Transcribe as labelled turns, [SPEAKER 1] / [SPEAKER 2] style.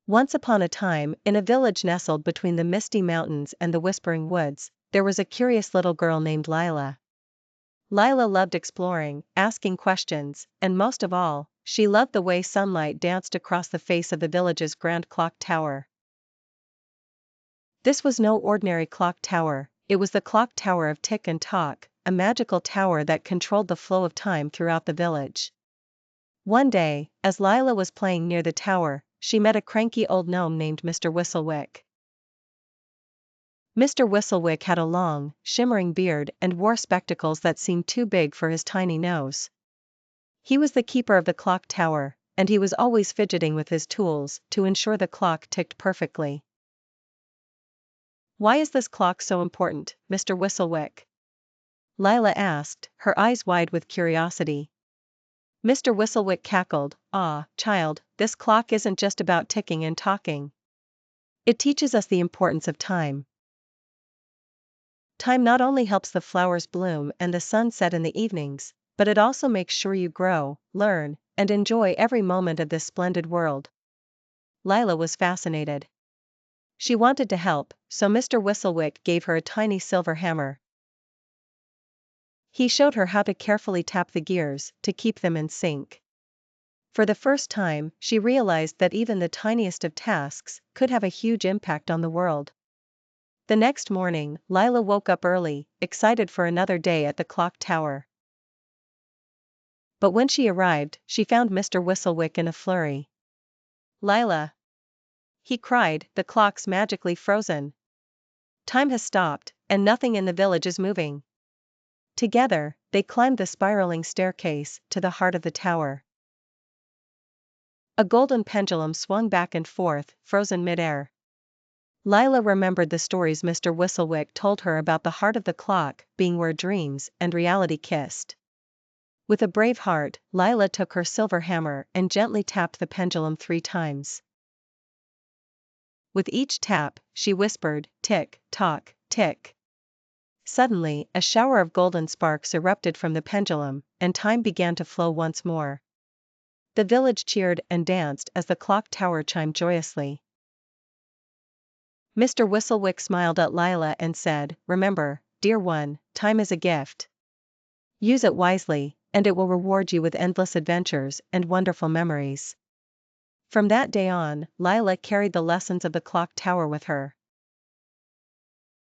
[SPEAKER 1] Once upon a time, in a village nestled between the Misty Mountains and the Whispering Woods, there was a curious little girl named Lila. Lila loved exploring, asking questions, and most of all, she loved the way sunlight danced across the face of the village's grand clock tower. This was no ordinary clock tower, it was the clock tower of Tick and Tock, a magical tower that controlled the flow of time throughout the village. One day, as Lila was playing near the tower, she met a cranky old gnome named Mr. Whistlewick. Mr. Whistlewick had a long, shimmering beard and wore spectacles that seemed too big for his tiny nose. He was the keeper of the clock tower, and he was always fidgeting with his tools to ensure the clock ticked perfectly. "Why is this clock so important, Mr. Whistlewick?" Lila asked, her eyes wide with curiosity. Mr. Whistlewick cackled, "Ah, child, this clock isn't just about ticking and talking. It teaches us the importance of time. Time not only helps the flowers bloom and the sun set in the evenings, but it also makes sure you grow, learn, and enjoy every moment of this splendid world." Lila was fascinated. She wanted to help, so Mr. Whistlewick gave her a tiny silver hammer. He showed her how to carefully tap the gears to keep them in sync. For the first time, she realized that even the tiniest of tasks could have a huge impact on the world. The next morning, Lila woke up early, excited for another day at the clock tower. But when she arrived, she found Mr. Whistlewick in a flurry. "Lila!" he cried, "the clock's magically frozen. Time has stopped, and nothing in the village is moving." Together, they climbed the spiraling staircase to the heart of the tower. A golden pendulum swung back and forth, frozen midair. Lila remembered the stories Mr. Whistlewick told her about the heart of the clock being where dreams and reality kissed. With a brave heart, Lila took her silver hammer and gently tapped the pendulum 3 times. With each tap, she whispered, "Tick, tock, tick." Suddenly, a shower of golden sparks erupted from the pendulum, and time began to flow once more. The village cheered and danced as the clock tower chimed joyously. Mr. Whistlewick smiled at Lila and said, "Remember, dear one, time is a gift. Use it wisely, and it will reward you with endless adventures and wonderful memories." From that day on, Lila carried the lessons of the clock tower with her.